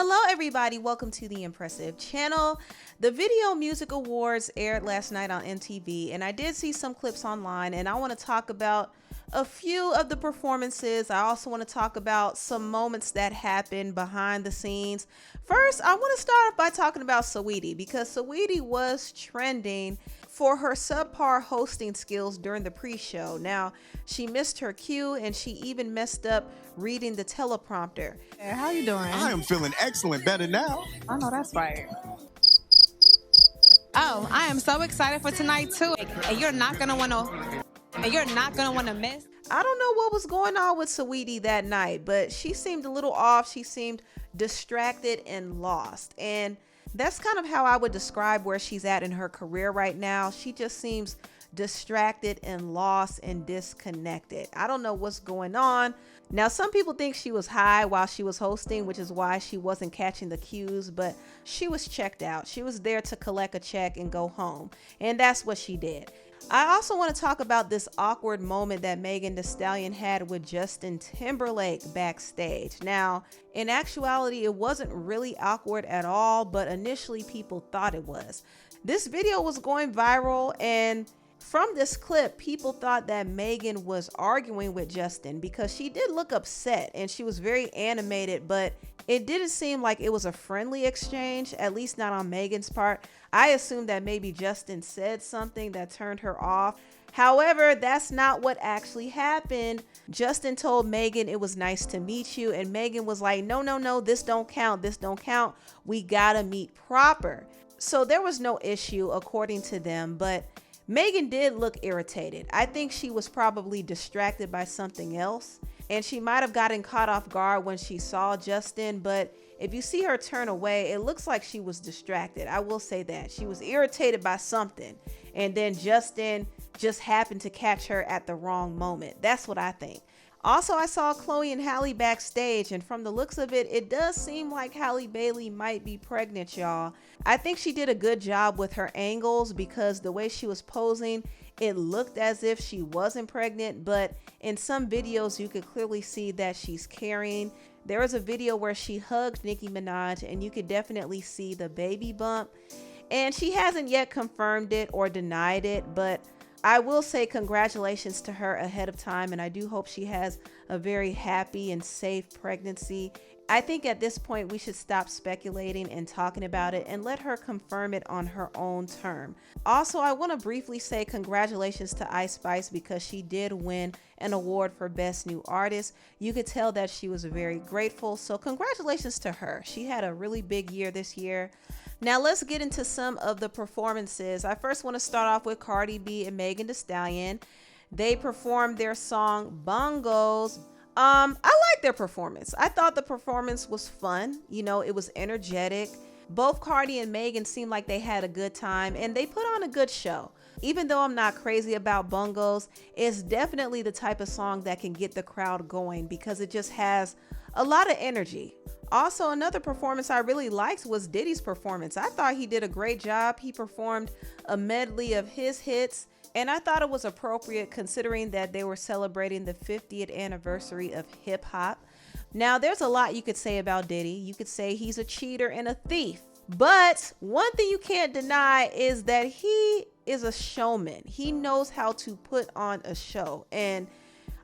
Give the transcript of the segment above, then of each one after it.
Hello everybody, welcome to the Empressive channel. The Video Music Awards aired last night on MTV, and I did see some clips online, and I want to talk about a few of the performances. I also want to talk about some moments that happened behind the scenes. First, I want to start off by talking about Saweetie, because Saweetie was trending for her subpar hosting skills during the pre-show. Now, she missed her cue, and she even messed up reading the teleprompter. Hey, how you doing? I am feeling excellent, better now. I know that's right. Oh, I am so excited for tonight too. And you're not gonna wanna miss. I don't know what was going on with Saweetie that night, but she seemed a little off. She seemed distracted and lost. And that's kind of how I would describe where she's at in her career right now. She just seems distracted and lost and disconnected. I don't know what's going on. Now, some people think she was high while she was hosting, which is why she wasn't catching the cues, but she was checked out. She was there to collect a check and go home, and that's what she did. I also want to talk about this awkward moment that Megan Thee Stallion had with Justin Timberlake backstage. Now, in actuality, it wasn't really awkward at all, but initially people thought it was. This video was going viral, and from this clip, people thought that Megan was arguing with Justin because she did look upset and she was very animated, but it didn't seem like it was a friendly exchange, at least not on Megan's part. I assumed that maybe Justin said something that turned her off. However, that's not what actually happened. Justin told Megan it was nice to meet you, and Megan was like, no, this don't count, this don't count. We gotta meet proper. So there was no issue according to them, but Megan did look irritated. I think she was probably distracted by something else, and she might have gotten caught off guard when she saw Justin, but if you see her turn away, it looks like she was distracted. I will say that. She was irritated by something, and then Justin just happened to catch her at the wrong moment. That's what I think. Also, I saw Chloe and Halle backstage, and from the looks of it, it does seem like Halle Bailey might be pregnant, y'all. I think she did a good job with her angles because the way she was posing, it looked as if she wasn't pregnant, but in some videos, you could clearly see that she's carrying. There was a video where she hugged Nicki Minaj, and you could definitely see the baby bump, and she hasn't yet confirmed it or denied it, but I will say congratulations to her ahead of time, and I do hope she has a very happy and safe pregnancy. I think at this point we should stop speculating and talking about it and let her confirm it on her own term. Also, I want to briefly say congratulations to Ice Spice because she did win an award for Best New Artist. You could tell that she was very grateful, so congratulations to her. She had a really big year this year. Now let's get into some of the performances. I first want to start off with Cardi B and Megan Thee Stallion. They performed their song BONGOS. I like their performance. I thought the performance was fun. You know, it was energetic. Both Cardi and Megan seemed like they had a good time, and they put on a good show. Even though I'm not crazy about BONGOS, it's definitely the type of song that can get the crowd going because it just has a lot of energy. Also, another performance I really liked was Diddy's performance. I thought he did a great job. He performed a medley of his hits, and I thought it was appropriate considering that they were celebrating the 50th anniversary of hip hop. Now, there's a lot you could say about Diddy. You could say he's a cheater and a thief, but one thing you can't deny is that he is a showman. He knows how to put on a show, and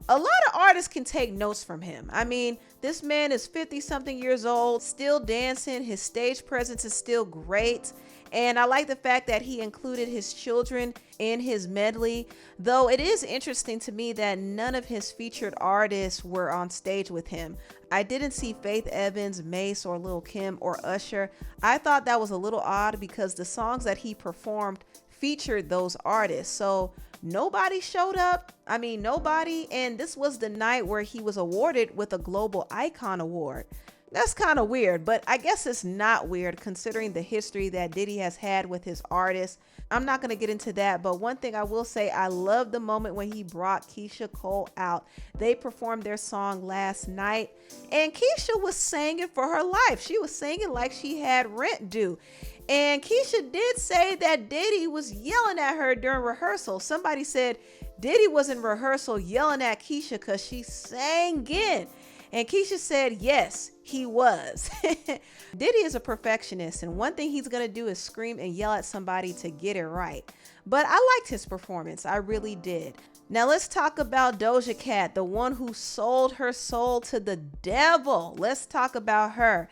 a lot of artists can take notes from him. I mean, this man is 50-something years old, still dancing. His stage presence is still great. And I like the fact that he included his children in his medley, though it is interesting to me that none of his featured artists were on stage with him. I didn't see Faith Evans, Mace, or Lil' Kim, or Usher. I thought that was a little odd because the songs that he performed featured those artists. So nobody showed up. I mean, nobody. And this was the night where he was awarded with a Global Icon Award. That's kind of weird, but I guess it's not weird considering the history that Diddy has had with his artists. I'm not going to get into that, but one thing I will say, I love the moment when he brought Keyshia Cole out. They performed their song last night, and Keyshia was singing for her life. She was singing like she had rent due. And Keyshia did say that Diddy was yelling at her during rehearsal. Somebody said Diddy was in rehearsal yelling at Keyshia because she sang in. And Keyshia said, yes, he was. Diddy is a perfectionist, and one thing he's going to do is scream and yell at somebody to get it right. But I liked his performance. I really did. Now let's talk about Doja Cat, the one who sold her soul to the devil. Let's talk about her.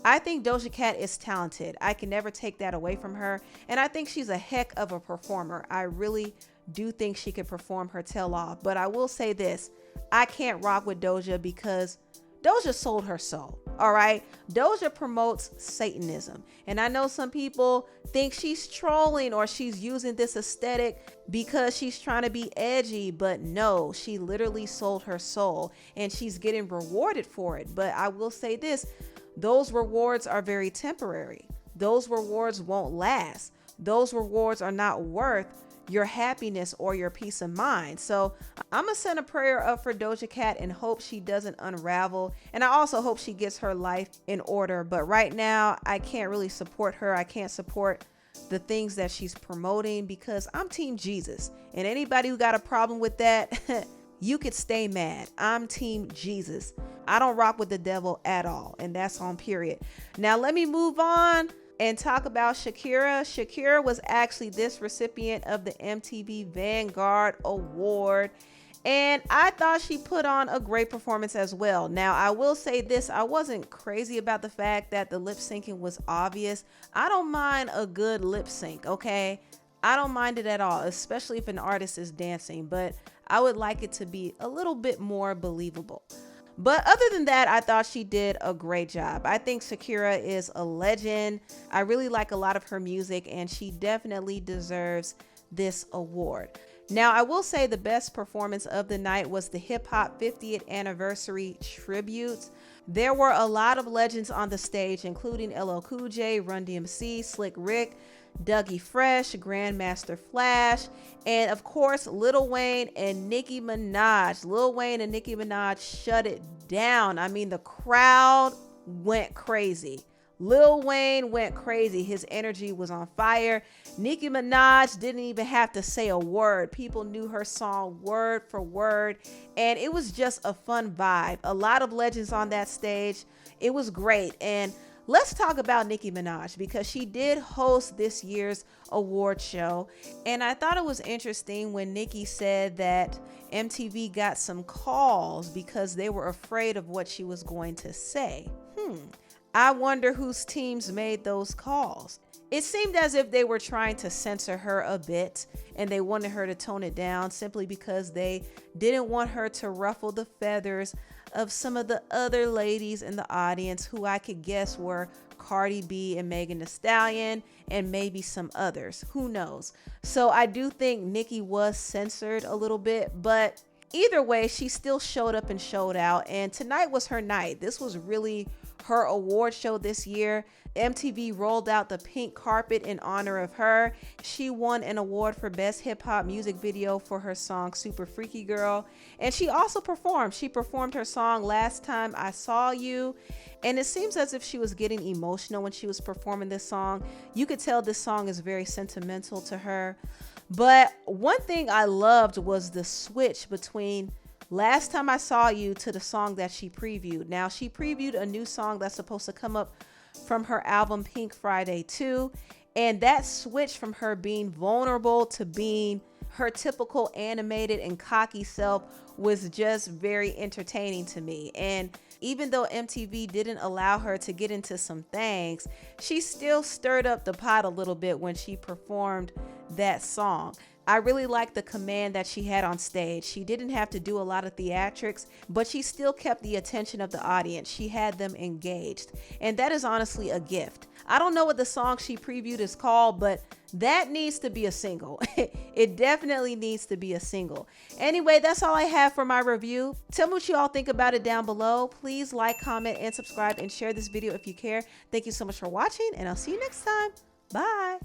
I think Doja Cat is talented. I can never take that away from her. And I think she's a heck of a performer. I really do think she can perform her tail off. But I will say this, I can't rock with Doja because Doja sold her soul. All right. Doja promotes Satanism. And I know some people think she's trolling or she's using this aesthetic because she's trying to be edgy. But no, she literally sold her soul and she's getting rewarded for it. But I will say this, those rewards are very temporary. Those rewards won't last. Those rewards are not worth your happiness or your peace of mind. So I'm gonna send a prayer up for Doja Cat and hope she doesn't unravel. And I also hope she gets her life in order. But right now, I can't really support her. I can't support the things that she's promoting because I'm Team Jesus. And anybody who got a problem with that, you could stay mad. I'm Team Jesus. I don't rock with the devil at all. And that's on period. Now let me move on and talk about Shakira. Shakira was actually this recipient of the MTV VAnguard Award. And I thought she put on a great performance as well. Now, I will say this, I wasn't crazy about the fact that the lip syncing was obvious. I don't mind a good lip sync, okay? I don't mind it at all, especially if an artist is dancing, but I would like it to be a little bit more believable. But other than that, I thought she did a great job. I think Shakira is a legend. I really like a lot of her music and she definitely deserves this award. Now, I will say the best performance of the night was the hip hop 50th anniversary tribute. There were a lot of legends on the stage, including LL Cool J, Run DMC, Slick Rick, Dougie Fresh, Grandmaster Flash, and of course Lil Wayne and Nicki Minaj. Lil Wayne and Nicki Minaj shut it down. I mean, the crowd went crazy. Lil Wayne went crazy. His energy was on fire. Nicki Minaj didn't even have to say a word. People knew her song word for word, and it was just a fun vibe. A lot of legends on that stage. It was great. And let's talk about Nicki Minaj because she did host this year's award show. And I thought it was interesting when Nicki said that MTV got some calls because they were afraid of what she was going to say. I wonder whose teams made those calls. It seemed as if they were trying to censor her a bit and they wanted her to tone it down simply because they didn't want her to ruffle the feathers of some of the other ladies in the audience who I could guess were Cardi B and Megan Thee Stallion and maybe some others. Who knows? So I do think Nicki was censored a little bit, but either way, she still showed up and showed out. And tonight was her night. This was really her award show this year. MTV rolled out the pink carpet in honor of her. She won an award for Best Hip Hop Music Video for her song Super Freaky Girl. And she also performed. She performed her song Last Time I Saw You. And it seems as if she was getting emotional when she was performing this song. You could tell this song is very sentimental to her. But one thing I loved was the switch between Last Time I Saw You to the song that she previewed. Now, she previewed a new song that's supposed to come up from her album Pink Friday 2. And that switch from her being vulnerable to being her typical animated and cocky self was just very entertaining to me. And even though MTV didn't allow her to get into some things, she still stirred up the pot a little bit when she performed that song. I really liked the command that she had on stage. She didn't have to do a lot of theatrics, but she still kept the attention of the audience. She had them engaged. And that is honestly a gift. I don't know what the song she previewed is called, but that needs to be a single. It definitely needs to be a single. Anyway, that's all I have for my review. Tell me what you all think about it down below. Please like, comment, and subscribe, and share this video if you care. Thank you so much for watching, and I'll see you next time. Bye.